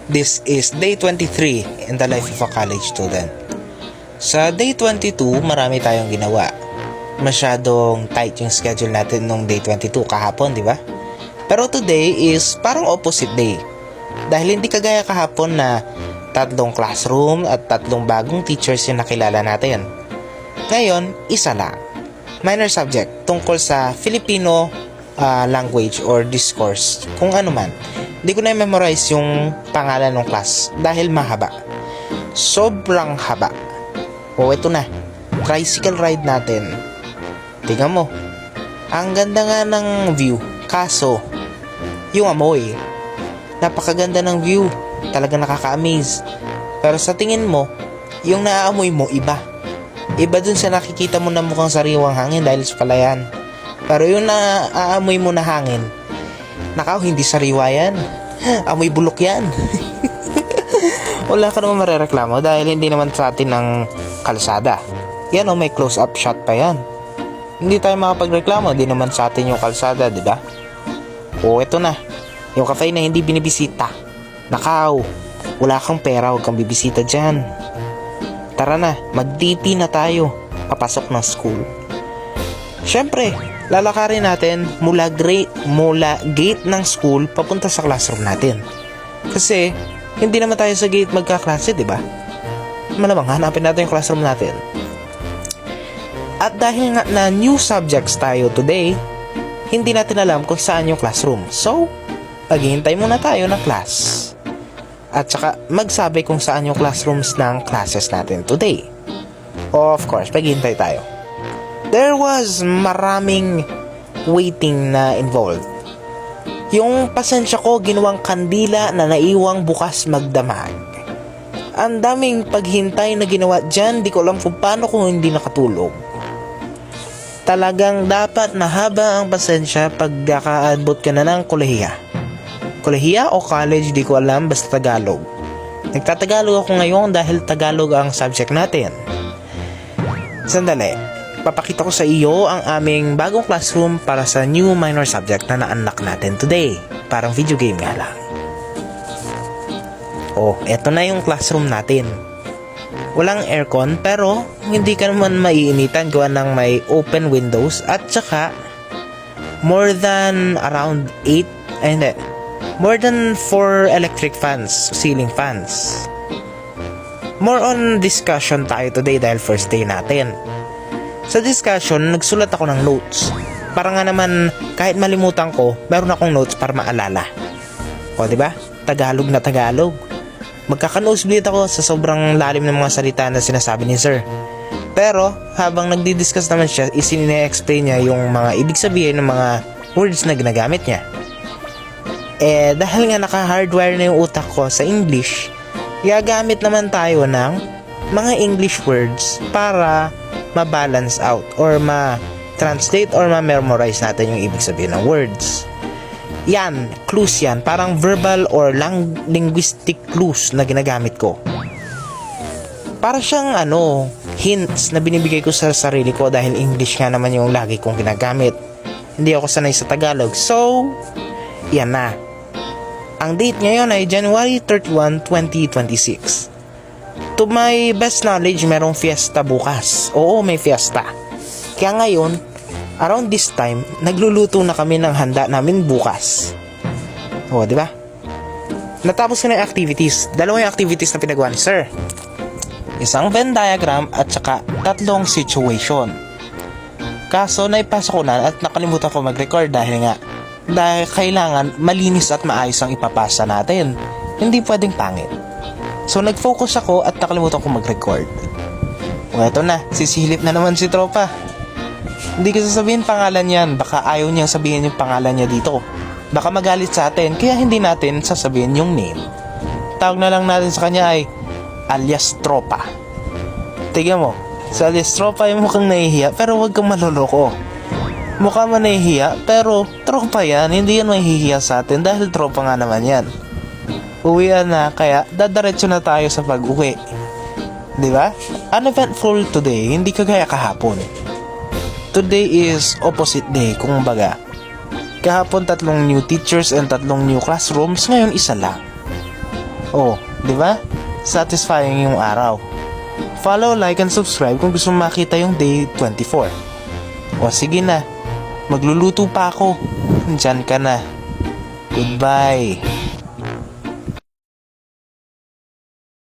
This is day 23 in the life of a college student. Sa day 22, marami tayong ginawa. Masyadong tight yung schedule natin nung day 22 kahapon, di ba? Pero today is parang opposite day. Dahil hindi kagaya kahapon na 3 classroom at 3 bagong teachers yung nakilala natin. Ngayon, isa lang. Minor subject tungkol sa Filipino language or discourse, kung ano man. Hindi ko na-memorize yung pangalan ng class dahil mahaba. Sobrang haba. O ito na, tricycle ride natin. Tingnan mo, ang ganda nga ng view. Kaso, yung amoy, napakaganda ng view. Talagang nakaka-amaze. Pero sa tingin mo, yung naaamoy mo iba. Iba dun sa nakikita mo na mukhang sariwang hangin dahil sa palayan. Pero yung naaamoy mo na hangin, nakaw, hindi sariwa yan. Amoy bulok yan. Wala ka naman marereklamo dahil hindi naman sa atin ng kalsada. Yan o, may close-up shot pa yan. Hindi tayo makapagreklamo, hindi naman sa atin yung kalsada, di ba? O, eto na. Yung cafe na hindi binibisita. Nakaw, wala kang pera, huwag kang bibisita dyan. Tara na, mag-DT na tayo. Papasok ng school. Syempre, lalakarin natin mula gate ng school papunta sa classroom natin. Kasi, hindi naman tayo sa gate magkaklase, di ba? Malamang hanapin natin yung classroom natin. At dahil nga na new subjects tayo today, hindi natin alam kung saan yung classroom. So, maghihintay muna tayo ng class. At saka magsabi kung saan yung classrooms ng classes natin today. Of course, maghihintay tayo. There was maraming waiting na involved. Yung pasensya ko ginawang kandila na naiwang bukas magdamag. Ang daming paghintay na ginawa dyan, di ko alam kung paano kung hindi nakatulog. Talagang dapat mahaba ang pasensya pag nakaabot ka na ng kolehiya. Kolehiya o college, di ko alam, basta Tagalog. Nagtatagalog ako ngayon dahil Tagalog ang subject natin. Sandali, papakita ko sa iyo ang aming bagong classroom para sa new minor subject na na-unlock natin today. Parang video game nga lang. Oh, eto na yung classroom natin. Walang aircon pero hindi ka naman maiinitan gawa ng may open windows at saka more than 4 electric fans, ceiling fans. More on discussion tayo today dahil first day natin. Sa discussion, nagsulat ako ng notes. Para nga naman, kahit malimutan ko, meron akong notes para maalala. O, diba? Tagalog na Tagalog. Magkaka-nosebleed ako sa sobrang lalim ng mga salita na sinasabi ni sir. Pero, habang nagdi-discuss naman siya, isine-explain niya yung mga ibig sabihin ng mga words na ginagamit niya. Dahil nga naka-hardwire na yung utak ko sa English, gagamit naman tayo ng mga English words para ma-balance out or ma-translate or ma-memorize natin yung ibig sabihin ng words. Yan, clues yan. Parang verbal or linguistic clues na ginagamit ko. Para siyang hints na binibigay ko sa sarili ko dahil English nga naman yung lagi kong ginagamit. Hindi ako sanay sa Tagalog. So, yan na. Ang date ngayon ay January 31, 2026. To my best knowledge, merong fiesta bukas. Oo, may fiesta. Kaya ngayon, around this time, nagluluto na kami ng handa namin bukas. O, di ba? Natapos ko na yung activities. 2 yung activities na pinagawa ni sir. Isang Venn diagram at saka 3 situation. Kaso, naipasok ko na at nakalimutan ko mag-record dahil kailangan malinis at maayos ang ipapasa natin. Hindi pwedeng pangit. So, nag-focus ako at nakalimutan ko mag-record. O, eto na. Sisilip na naman si tropa. Hindi ko sasabihin pangalan yan. Baka ayaw niyang sabihin yung pangalan niya dito. Baka magalit sa atin, kaya hindi natin sasabihin yung name. Tawag na lang natin sa kanya ay alias tropa. Tignan mo. Sa alias tropa ay mukhang nahihiya, pero huwag kang maloloko. Mukha man nahihiya, pero tropa yan. Hindi yan mahihiya sa atin dahil tropa nga naman yan. Uwian na, kaya dadaretso na tayo sa pag-uwi. Diba? Uneventful today, hindi kagaya kahapon. Today is opposite day, kung baga. Kahapon 3 new teachers and 3 new classrooms, ngayon isa lang. Oh, di ba? Satisfying yung araw. Follow, like, and subscribe kung gusto mong makita yung day 24. O sige na, magluluto pa ako. Diyan ka na. Goodbye.